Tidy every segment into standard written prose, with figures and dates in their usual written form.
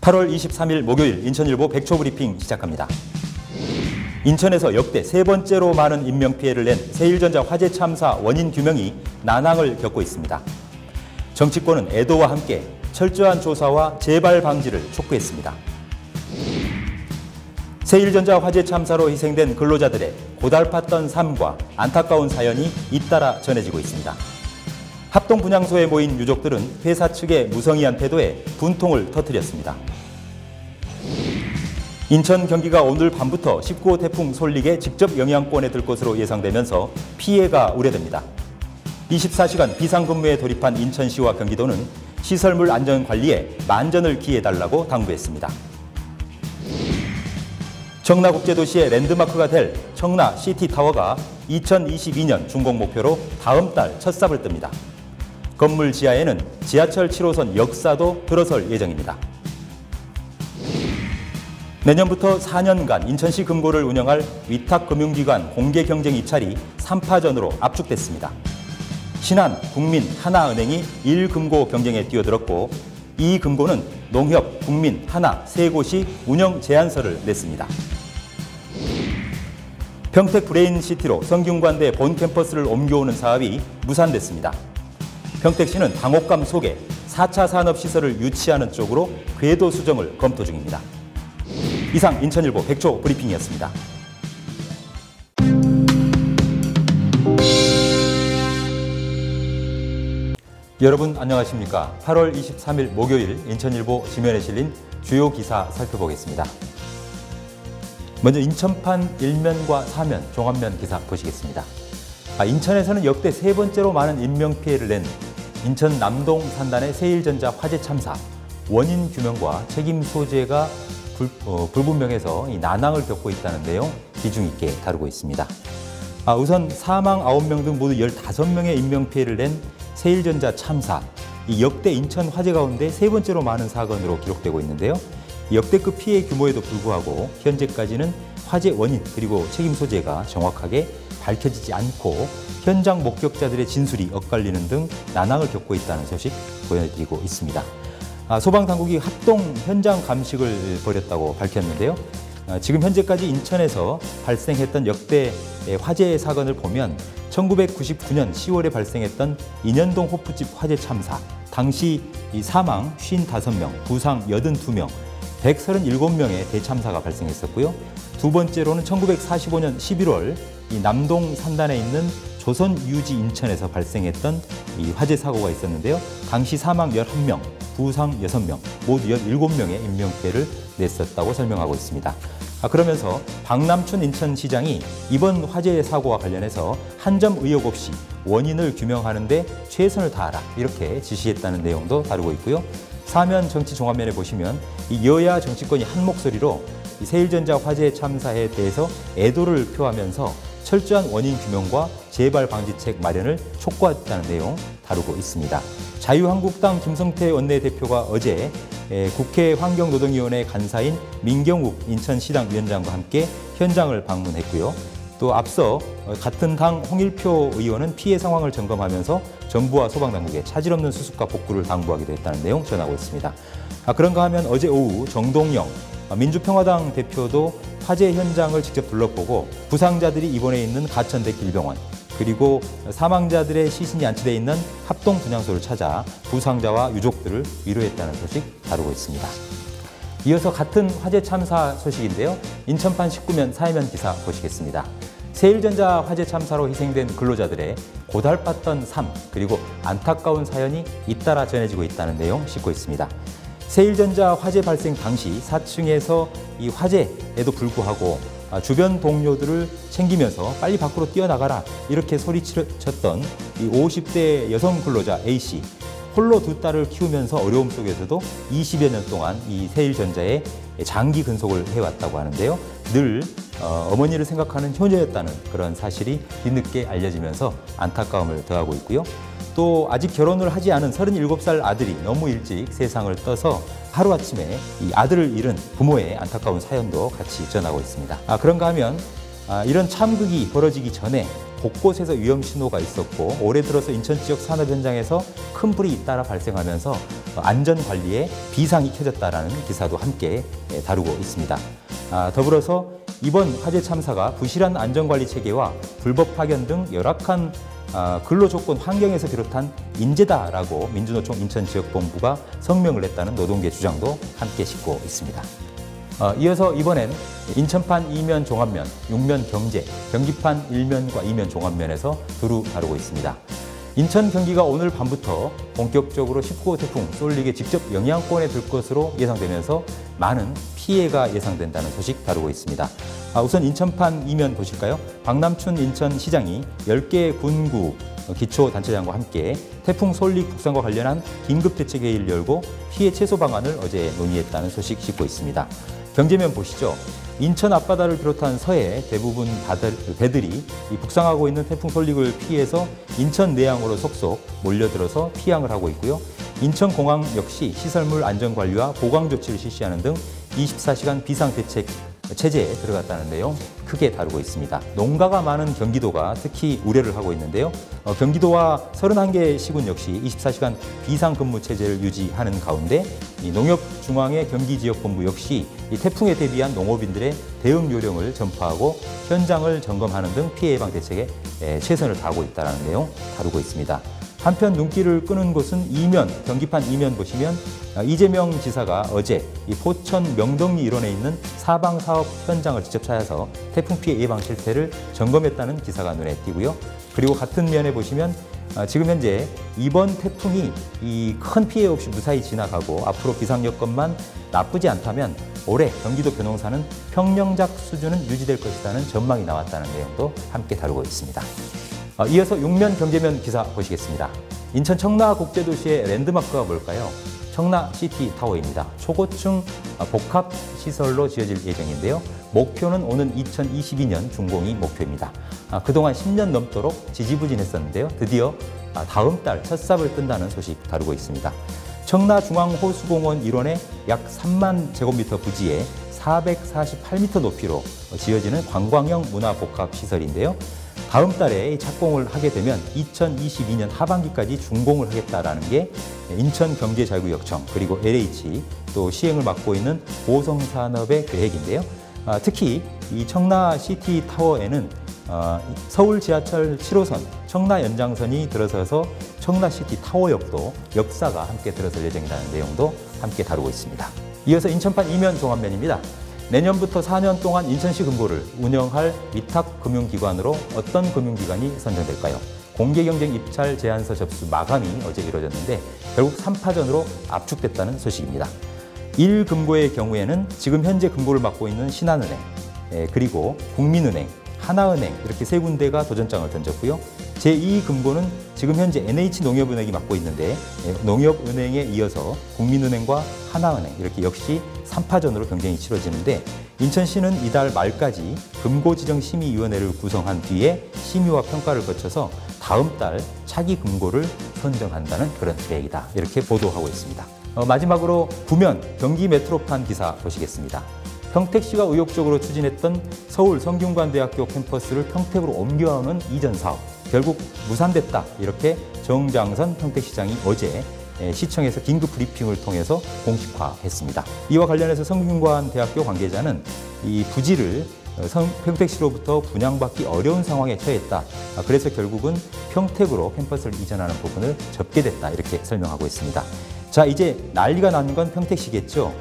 8월 23일 목요일 인천일보 백초 브리핑 시작합니다. 인천에서 역대 세 번째로 많은 인명피해를 낸 세일전자 화재 참사 원인 규명이 난항을 겪고 있습니다. 정치권은 애도와 함께 철저한 조사와 재발 방지를 촉구했습니다. 세일전자 화재 참사로 희생된 근로자들의 고달팠던 삶과 안타까운 사연이 잇따라 전해지고 있습니다. 합동 분향소에 모인 유족들은 회사 측의 무성의한 태도에 분통을 터뜨렸습니다. 인천, 경기가 오늘 밤부터 19호 태풍 솔릭의 직접 영향권에 들 것으로 예상되면서 피해가 우려됩니다. 24시간 비상근무에 돌입한 인천시와 경기도는 시설물 안전 관리에 만전을 기해달라고 당부했습니다. 청라국제도시의 랜드마크가 될 청라 시티타워가 2022년 준공 목표로 다음 달 첫 삽을 뜹니다. 건물 지하에는 지하철 7호선 역사도 들어설 예정입니다. 내년부터 4년간 인천시 금고를 운영할 위탁금융기관 공개경쟁 입찰이 3파전으로 압축됐습니다. 신한, 국민, 하나은행이 1금고 경쟁에 뛰어들었고 이 금고는 농협, 국민, 하나 세 곳이 운영 제안서를 냈습니다. 평택 브레인시티로 성균관대 본 캠퍼스를 옮겨오는 사업이 무산됐습니다. 평택시는 당혹감 속에 4차 산업시설을 유치하는 쪽으로 궤도 수정을 검토 중입니다. 이상 인천일보 백초 브리핑이었습니다. 여러분 안녕하십니까? 8월 23일 목요일 인천일보 지면에 실린 주요 기사 살펴보겠습니다. 먼저 인천판 1면과 4면 종합면 기사 보시겠습니다. 인천에서는 역대 세 번째로 많은 인명피해를 낸 인천 남동 산단의 세일전자 화재 참사 원인 규명과 책임 소재가 불분명해서 난항을 겪고 있다는 내용 비중 있게 다루고 있습니다. 우선 사망 9명 등 모두 15명의 인명피해를 낸 세일전자 참사, 이 역대 인천 화재 가운데 세 번째로 많은 사건으로 기록되고 있는데요. 역대급 피해 규모에도 불구하고 현재까지는 화재 원인 그리고 책임 소재가 정확하게 밝혀지지 않고 현장 목격자들의 진술이 엇갈리는 등 난항을 겪고 있다는 소식 보여드리고 있습니다. 소방당국이 합동 현장 감식을 벌였다고 밝혔는데요. 지금 현재까지 인천에서 발생했던 역대 화재 사건을 보면 1999년 10월에 발생했던 인현동 호프집 화재 참사, 당시 사망 55명, 부상 82명, 137명의 대참사가 발생했었고요. 두 번째로는 1945년 11월 이 남동 산단에 있는 조선유지 인천에서 발생했던 이 화재 사고가 있었는데요. 당시 사망 11명, 부상 6명, 모두 17명의 인명피해를 냈었다고 설명하고 있습니다. 그러면서 박남춘 인천시장이 이번 화재 사고와 관련해서 한 점 의혹 없이 원인을 규명하는 데 최선을 다하라 이렇게 지시했다는 내용도 다루고 있고요. 사면 정치 종합면에 보시면 이 여야 정치권이 한 목소리로 이 세일전자 화재 참사에 대해서 애도를 표하면서 철저한 원인 규명과 재발 방지책 마련을 촉구했다는 내용 다루고 있습니다. 자유한국당 김성태 원내대표가 어제 국회 환경노동위원회 간사인 민경욱 인천시당 위원장과 함께 현장을 방문했고요. 또 앞서 같은 당 홍일표 의원은 피해 상황을 점검하면서 정부와 소방당국에 차질 없는 수습과 복구를 당부하기도 했다는 내용 전하고 있습니다. 그런가 하면 어제 오후 정동영 민주평화당 대표도 화재 현장을 직접 둘러보고 부상자들이 입원해 있는 가천대길병원 그리고 사망자들의 시신이 안치되어 있는 합동 분향소를 찾아 부상자와 유족들을 위로했다는 소식 다루고 있습니다. 이어서 같은 화재 참사 소식인데요. 인천판 19면 4면 기사 보시겠습니다. 세일전자 화재 참사로 희생된 근로자들의 고달팠던 삶 그리고 안타까운 사연이 잇따라 전해지고 있다는 내용 싣고 있습니다. 세일전자 화재 발생 당시 4층에서 이 화재에도 불구하고 주변 동료들을 챙기면서 빨리 밖으로 뛰어나가라 이렇게 소리쳤던 이 50대 여성 근로자 A씨. 홀로 두 딸을 키우면서 어려움 속에서도 20여 년 동안 이 세일전자에 장기 근속을 해왔다고 하는데요. 늘 어머니를 생각하는 효녀였다는 그런 사실이 뒤늦게 알려지면서 안타까움을 더하고 있고요. 또 아직 결혼을 하지 않은 37살 아들이 너무 일찍 세상을 떠서 하루아침에 이 아들을 잃은 부모의 안타까운 사연도 같이 전하고 있습니다. 그런가 하면 이런 참극이 벌어지기 전에 곳곳에서 위험 신호가 있었고 올해 들어서 인천 지역 산업 현장에서 큰 불이 잇따라 발생하면서 안전 관리에 비상이 켜졌다라는 기사도 함께 다루고 있습니다. 더불어서 이번 화재 참사가 부실한 안전관리 체계와 불법 파견 등 열악한 근로조건 환경에서 비롯한 인재다라고 민주노총 인천지역본부가 성명을 냈다는 노동계 주장도 함께 싣고 있습니다. 이어서 이번엔 인천판 이면 종합면, 6면 경제, 경기판 1면과 2면 종합면에서 두루 다루고 있습니다. 인천 경기가 오늘 밤부터 본격적으로 19호 태풍 쏠릭에 직접 영향권에 들 것으로 예상되면서 많은 피해가 예상된다는 소식 다루고 있습니다. 우선 인천판 이면 보실까요? 박남춘 인천시장이 10개의 군구 기초단체장과 함께 태풍 쏠릭 북상과 관련한 긴급대책회의를 열고 피해 최소 방안을 어제 논의했다는 소식 싣고 있습니다. 경제면 보시죠. 인천 앞바다를 비롯한 서해 대부분 배들이 북상하고 있는 태풍 쏠릭을 피해서 인천 내항으로 속속 몰려들어서 피항을 하고 있고요. 인천공항 역시 시설물 안전관리와 보강 조치를 실시하는 등 24시간 비상대책 체제에 들어갔다는 내용 크게 다루고 있습니다. 농가가 많은 경기도가 특히 우려를 하고 있는데요. 경기도와 31개 시군 역시 24시간 비상근무 체제를 유지하는 가운데 농협중앙회 경기지역본부 역시 이 태풍에 대비한 농업인들의 대응 요령을 전파하고 현장을 점검하는 등 피해 예방 대책에 최선을 다하고 있다는 내용 다루고 있습니다. 한편 눈길을 끄는 곳은 이면, 경기판 이면 보시면 이재명 지사가 어제 이 포천 명동리 일원에 있는 사방사업 현장을 직접 찾아서 태풍 피해 예방 실태를 점검했다는 기사가 눈에 띄고요. 그리고 같은 면에 보시면 지금 현재 이번 태풍이 이 큰 피해 없이 무사히 지나가고 앞으로 기상 여건만 나쁘지 않다면 올해 경기도 벼농사는 평년작 수준은 유지될 것이라는 전망이 나왔다는 내용도 함께 다루고 있습니다. 이어서 6면 경제면 기사 보시겠습니다. 인천 청라국제도시의 랜드마크가 뭘까요? 청라시티타워입니다. 초고층 복합시설로 지어질 예정인데요. 목표는 오는 2022년 준공이 목표입니다. 그동안 10년 넘도록 지지부진했었는데요. 드디어 다음 달 첫 삽을 뜬다는 소식 다루고 있습니다. 청라중앙호수공원 일원의 약 3만 제곱미터 부지에 448m 높이로 지어지는 관광형 문화복합시설인데요. 다음 달에 착공을 하게 되면 2022년 하반기까지 준공을 하겠다라는 게 인천경제자유구역청 그리고 LH 또 시행을 맡고 있는 보성산업의 계획인데요. 특히 이 청라시티타워에는 서울 지하철 7호선 청라 연장선이 들어서서 청라시티타워역도 역사가 함께 들어설 예정이라는 내용도 함께 다루고 있습니다. 이어서 인천판 이면 종합면입니다. 내년부터 4년 동안 인천시 금고를 운영할 위탁금융기관으로 어떤 금융기관이 선정될까요? 공개경쟁 입찰 제안서 접수 마감이 어제 이루어졌는데 결국 3파전으로 압축됐다는 소식입니다. 1금고의 경우에는 지금 현재 금고를 맡고 있는 신한은행, 그리고 국민은행, 하나은행 이렇게 세 군데가 도전장을 던졌고요. 제2금고는 지금 현재 NH농협은행이 맡고 있는데 농협은행에 이어서 국민은행과 하나은행 이렇게 역시 3파전으로 경쟁이 치러지는데 인천시는 이달 말까지 금고지정심의위원회를 구성한 뒤에 심의와 평가를 거쳐서 다음 달 차기 금고를 선정한다는 그런 계획이다. 이렇게 보도하고 있습니다. 마지막으로 구면 경기 메트로판 기사 보시겠습니다. 평택시가 의욕적으로 추진했던 서울 성균관대학교 캠퍼스를 평택으로 옮겨오는 이전 사업 결국 무산됐다. 이렇게 정장선 평택시장이 어제 시청에서 긴급 브리핑을 통해서 공식화했습니다. 이와 관련해서 성균관대학교 관계자는 이 부지를 평택시로부터 분양받기 어려운 상황에 처했다. 그래서 결국은 평택으로 캠퍼스를 이전하는 부분을 접게 됐다. 이렇게 설명하고 있습니다. 자, 이제 난리가 나는 건 평택시겠죠.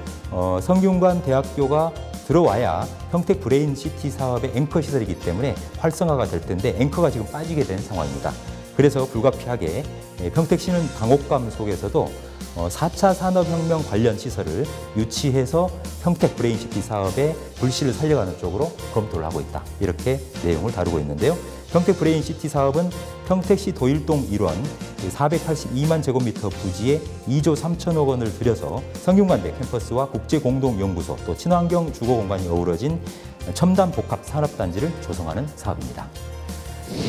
성균관대학교가 들어와야 평택 브레인시티 사업의 앵커 시설이기 때문에 활성화가 될 텐데 앵커가 지금 빠지게 된 상황입니다. 그래서 불가피하게 평택시는 당혹감 속에서도 4차 산업혁명 관련 시설을 유치해서 평택 브레인시티 사업의 불씨를 살려가는 쪽으로 검토를 하고 있다. 이렇게 내용을 다루고 있는데요. 평택 브레인시티 사업은 평택시 도일동 일원 482만 제곱미터 부지에 2조 3천억 원을 들여서 성균관대 캠퍼스와 국제공동연구소 또 친환경 주거공간이 어우러진 첨단 복합 산업단지를 조성하는 사업입니다.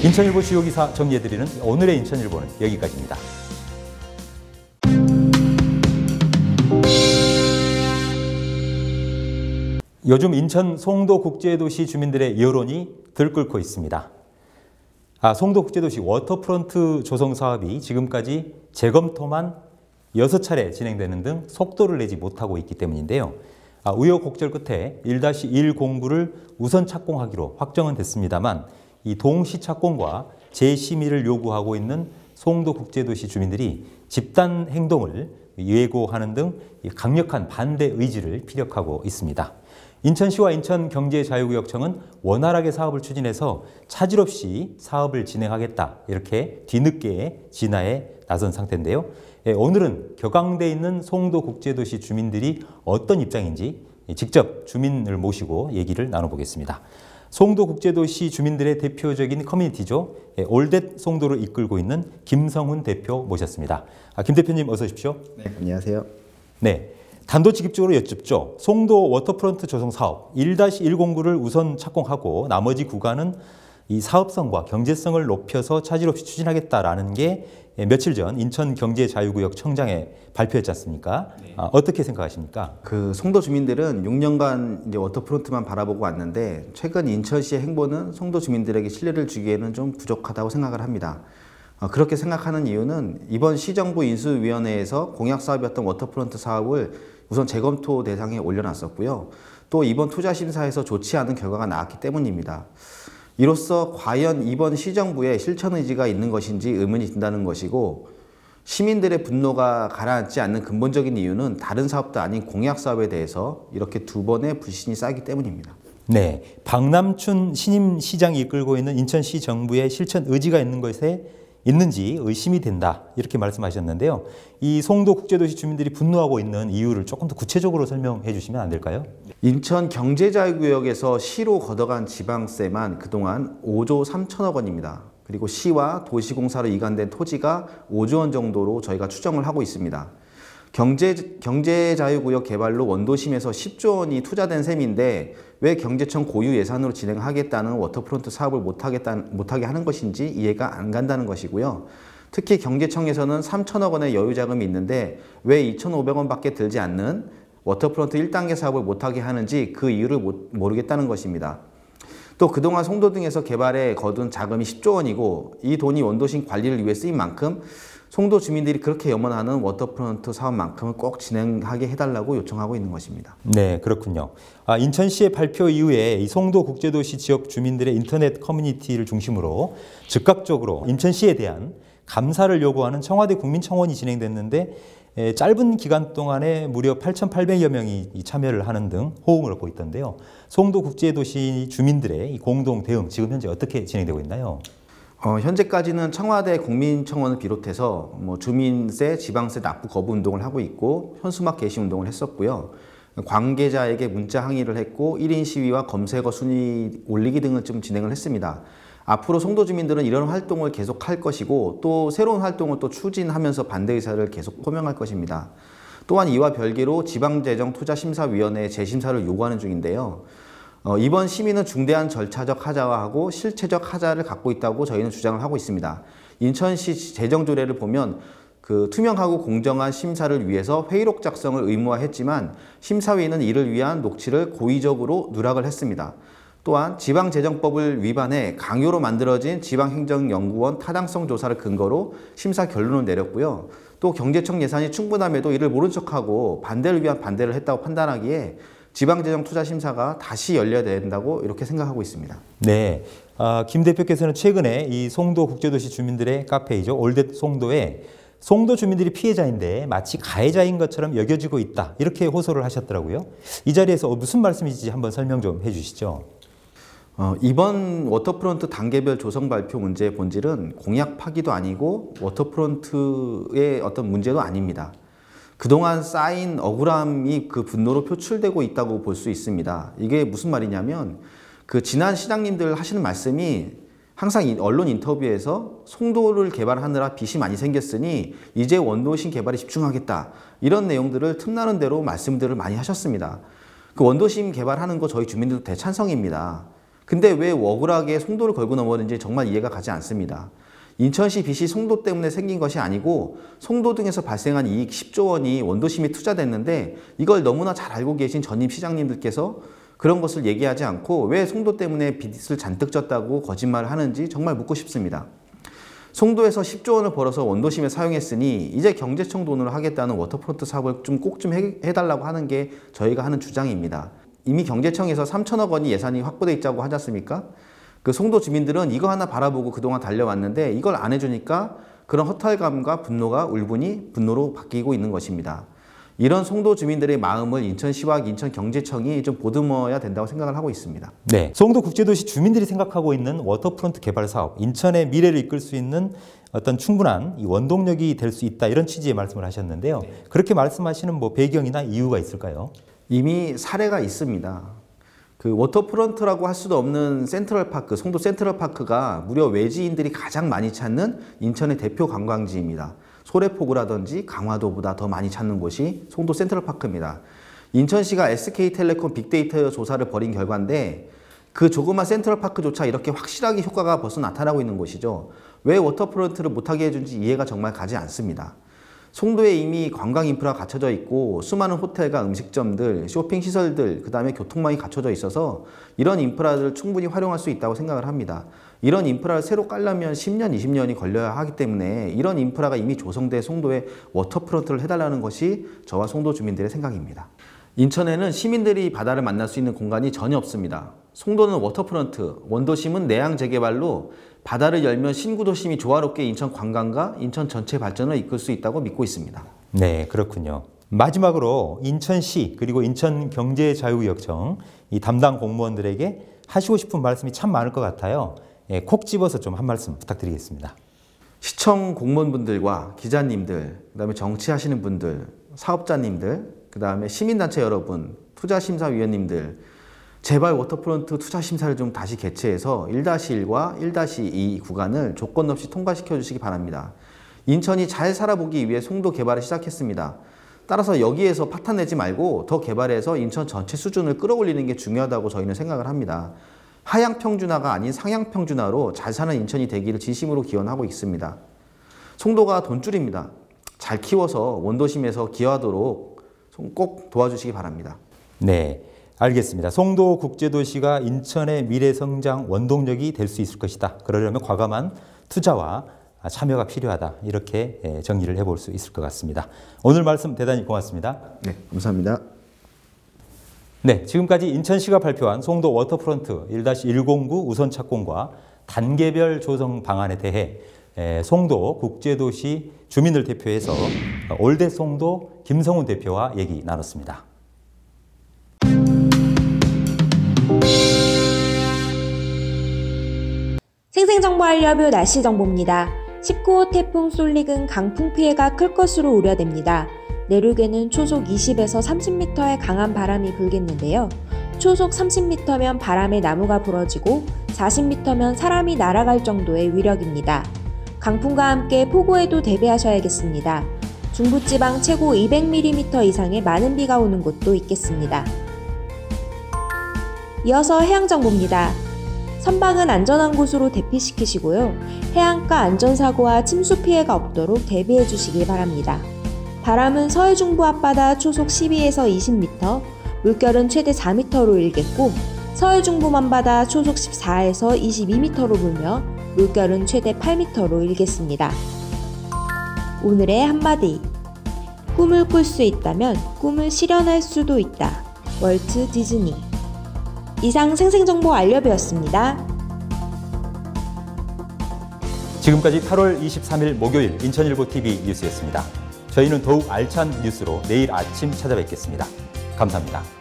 인천일보 주요 기사 정리해드리는 오늘의 인천일보는 여기까지입니다. 요즘 인천 송도 국제도시 주민들의 여론이 들끓고 있습니다. 송도국제도시 워터프론트 조성 사업이 지금까지 재검토만 6차례 진행되는 등 속도를 내지 못하고 있기 때문인데요. 우여곡절 끝에 1-1 공구를 우선 착공하기로 확정은 됐습니다만 이 동시 착공과 재심의를 요구하고 있는 송도국제도시 주민들이 집단 행동을 예고하는 등 강력한 반대 의지를 피력하고 있습니다. 인천시와 인천경제자유구역청은 원활하게 사업을 추진해서 차질 없이 사업을 진행하겠다 이렇게 뒤늦게 진화에 나선 상태인데요. 오늘은 격앙돼 있는 송도국제도시 주민들이 어떤 입장인지 직접 주민을 모시고 얘기를 나눠보겠습니다. 송도국제도시 주민들의 대표적인 커뮤니티죠. 올댓 송도를 이끌고 있는 김성훈 대표 모셨습니다. 김 대표님 어서 오십시오. 네, 안녕하세요. 네, 단도직입적으로 여쭙죠. 송도 워터프론트 조성 사업 1-1 공구를 우선 착공하고 나머지 구간은 이 사업성과 경제성을 높여서 차질 없이 추진하겠다라는 게 며칠 전 인천경제자유구역 청장에 발표했지 않습니까? 네. 어떻게 생각하십니까? 송도 주민들은 6년간 이제 워터프론트만 바라보고 왔는데 최근 인천시의 행보는 송도 주민들에게 신뢰를 주기에는 좀 부족하다고 생각을 합니다. 그렇게 생각하는 이유는 이번 시정부 인수위원회에서 공약사업이었던 워터프론트 사업을 우선 재검토 대상에 올려놨었고요. 또 이번 투자심사에서 좋지 않은 결과가 나왔기 때문입니다. 이로써 과연 이번 시정부에 실천 의지가 있는 것인지 의문이 든다는 것이고 시민들의 분노가 가라앉지 않는 근본적인 이유는 다른 사업도 아닌 공약 사업에 대해서 이렇게 두 번의 불신이 쌓이기 때문입니다. 네, 박남춘 신임 시장이 이끌고 있는 인천시 정부의 실천 의지가 있는 것에 있는지 의심이 된다 이렇게 말씀하셨는데요. 이 송도국제도시 주민들이 분노하고 있는 이유를 조금 더 구체적으로 설명해 주시면 안 될까요? 인천 경제자유구역에서 시로 걷어간 지방세만 그동안 5조 3천억 원입니다. 그리고 시와 도시공사로 이관된 토지가 5조 원 정도로 저희가 추정을 하고 있습니다. 경제자유구역 개발로 원도심에서 10조 원이 투자된 셈인데 왜 경제청 고유 예산으로 진행하겠다는 워터프론트 사업을 못하게 하는 것인지 이해가 안 간다는 것이고요. 특히 경제청에서는 3천억 원의 여유 자금이 있는데 왜 2,500원밖에 들지 않는 워터프론트 1단계 사업을 못하게 하는지 그 이유를 모르겠다는 것입니다. 또 그동안 송도 등에서 개발에 거둔 자금이 10조 원이고 이 돈이 원도심 관리를 위해 쓰인 만큼 송도 주민들이 그렇게 염원하는 워터프론트 사업만큼은 꼭 진행하게 해달라고 요청하고 있는 것입니다. 네, 그렇군요. 인천시의 발표 이후에 이 송도국제도시 지역 주민들의 인터넷 커뮤니티를 중심으로 즉각적으로 인천시에 대한 감사를 요구하는 청와대 국민청원이 진행됐는데 짧은 기간 동안에 무려 8,800여 명이 참여를 하는 등 호응을 얻고 있던데요. 송도국제도시 주민들의 이 공동 대응 지금 현재 어떻게 진행되고 있나요? 현재까지는 청와대 국민청원을 비롯해서 주민세, 지방세 납부 거부 운동을 하고 있고 현수막 게시 운동을 했었고요. 관계자에게 문자 항의를 했고 1인 시위와 검색어 순위 올리기 등을 좀 진행을 했습니다. 앞으로 송도 주민들은 이런 활동을 계속할 것이고 또 새로운 활동을 또 추진하면서 반대 의사를 계속 표명할 것입니다. 또한 이와 별개로 지방재정투자심사위원회 재심사를 요구하는 중인데요. 이번 심의는 중대한 절차적 하자하고 실체적 하자를 갖고 있다고 저희는 주장을 하고 있습니다. 인천시 재정조례를 보면 투명하고 공정한 심사를 위해서 회의록 작성을 의무화했지만 심사위는 이를 위한 녹취를 고의적으로 누락을 했습니다. 또한 지방재정법을 위반해 강요로 만들어진 지방행정연구원 타당성 조사를 근거로 심사 결론을 내렸고요. 또 경제청 예산이 충분함에도 이를 모른 척하고 반대를 위한 반대를 했다고 판단하기에 지방재정투자심사가 다시 열려야 된다고 이렇게 생각하고 있습니다. 네, 김 대표께서는 최근에 이 송도국제도시 주민들의 카페이죠. 올댓 송도에 송도 주민들이 피해자인데 마치 가해자인 것처럼 여겨지고 있다 이렇게 호소를 하셨더라고요. 이 자리에서 무슨 말씀이신지 한번 설명 좀 해주시죠. 이번 워터프론트 단계별 조성 발표 문제의 본질은 공약 파기도 아니고 워터프론트의 어떤 문제도 아닙니다. 그동안 쌓인 억울함이 그 분노로 표출되고 있다고 볼 수 있습니다. 이게 무슨 말이냐면 지난 시장님들 하시는 말씀이 항상 언론 인터뷰에서 송도를 개발하느라 빚이 많이 생겼으니 이제 원도심 개발에 집중하겠다. 이런 내용들을 틈나는 대로 말씀들을 많이 하셨습니다. 원도심 개발하는 거 저희 주민들도 대찬성입니다. 근데 왜 억울하게 송도를 걸고 넘어오는지 정말 이해가 가지 않습니다. 인천시 빚이 송도 때문에 생긴 것이 아니고 송도 등에서 발생한 이익 10조 원이 원도심에 투자됐는데 이걸 너무나 잘 알고 계신 전임 시장님들께서 그런 것을 얘기하지 않고 왜 송도 때문에 빚을 잔뜩 졌다고 거짓말을 하는지 정말 묻고 싶습니다. 송도에서 10조 원을 벌어서 원도심에 사용했으니 이제 경제청 돈으로 하겠다는 워터프론트 사업을 꼭 좀 해달라고 하는 게 저희가 하는 주장입니다. 이미 경제청에서 3천억 원이 예산이 확보돼 있다고 하지 않습니까? 그 송도 주민들은 이거 하나 바라보고 그동안 달려왔는데 이걸 안 해주니까 그런 허탈감과 분노가 울분이 분노로 바뀌고 있는 것입니다. 이런 송도 주민들의 마음을 인천시와 인천경제청이 좀 보듬어야 된다고 생각을 하고 있습니다. 네, 송도국제도시 주민들이 생각하고 있는 워터프론트 개발 사업, 인천의 미래를 이끌 수 있는 어떤 충분한 이 원동력이 될 수 있다, 이런 취지의 말씀을 하셨는데요. 네. 그렇게 말씀하시는 뭐 배경이나 이유가 있을까요? 이미 사례가 있습니다. 그 워터프론트라고 할 수도 없는 센트럴파크, 송도 센트럴파크가 무려 외지인들이 가장 많이 찾는 인천의 대표 관광지입니다. 소래포구라든지 강화도보다 더 많이 찾는 곳이 송도 센트럴파크입니다. 인천시가 SK텔레콤 빅데이터 조사를 벌인 결과인데 그 조그만 센트럴파크조차 이렇게 확실하게 효과가 벌써 나타나고 있는 곳이죠. 왜 워터프론트를 못하게 해준지 이해가 정말 가지 않습니다. 송도에 이미 관광 인프라가 갖춰져 있고 수많은 호텔과 음식점들, 쇼핑시설들, 그 다음에 교통망이 갖춰져 있어서 이런 인프라를 충분히 활용할 수 있다고 생각을 합니다. 이런 인프라를 새로 깔려면 10년, 20년이 걸려야 하기 때문에 이런 인프라가 이미 조성된 송도에 워터프론트를 해달라는 것이 저와 송도 주민들의 생각입니다. 인천에는 시민들이 바다를 만날 수 있는 공간이 전혀 없습니다. 송도는 워터프론트, 원도심은 내양 재개발로 바다를 열면 신구도심이 조화롭게 인천 관광과 인천 전체 발전을 이끌 수 있다고 믿고 있습니다. 네, 그렇군요. 마지막으로 인천시 그리고 인천경제자유구역청 이 담당 공무원들에게 하시고 싶은 말씀이 참 많을 것 같아요. 예, 콕 집어서 좀 한 말씀 부탁드리겠습니다. 시청 공무원분들과 기자님들, 그다음에 정치하시는 분들, 사업자님들, 그다음에 시민단체 여러분, 투자심사위원님들, 제발 워터프론트 투자심사를 좀 다시 개최해서 1-1과 1-2 구간을 조건 없이 통과시켜 주시기 바랍니다. 인천이 잘 살아보기 위해 송도 개발을 시작했습니다. 따라서 여기에서 파탄 내지 말고 더 개발해서 인천 전체 수준을 끌어올리는 게 중요하다고 저희는 생각을 합니다. 하향평준화가 아닌 상향평준화로 잘 사는 인천이 되기를 진심으로 기원하고 있습니다. 송도가 돈줄입니다. 잘 키워서 원도심에서 기여하도록 꼭 도와주시기 바랍니다. 네, 알겠습니다. 송도 국제도시가 인천의 미래 성장 원동력이 될 수 있을 것이다. 그러려면 과감한 투자와 참여가 필요하다. 이렇게 정리를 해볼 수 있을 것 같습니다. 오늘 말씀 대단히 고맙습니다. 네, 감사합니다. 네, 지금까지 인천시가 발표한 송도 워터프론트 1-109 우선 착공과 단계별 조성 방안에 대해 송도 국제도시 주민들 대표해서 올대 송도 김성훈 대표와 얘기 나눴습니다. 생생정보알려뷰 날씨정보입니다. 19호 태풍 쏠릭은 강풍 피해가 클 것으로 우려됩니다. 내륙에는 초속 20에서 30m의 강한 바람이 불겠는데요. 초속 30m면 바람에 나무가 부러지고 40m면 사람이 날아갈 정도의 위력입니다. 강풍과 함께 폭우에도 대비하셔야겠습니다. 중부지방 최고 200mm 이상의 많은 비가 오는 곳도 있겠습니다. 이어서 해양정보입니다. 선박은 안전한 곳으로 대피시키시고요. 해안가 안전사고와 침수 피해가 없도록 대비해 주시기 바랍니다. 바람은 서해중부 앞바다 초속 12에서 20m, 물결은 최대 4m로 일겠고 서해중부 먼바다 초속 14에서 22m로 불며 물결은 최대 8m로 일겠습니다. 오늘의 한마디. 꿈을 꿀 수 있다면 꿈을 실현할 수도 있다. 월트 디즈니. 이상 생생정보 알려뷰였습니다. 지금까지 8월 23일 목요일 인천일보TV 뉴스였습니다. 저희는 더욱 알찬 뉴스로 내일 아침 찾아뵙겠습니다. 감사합니다.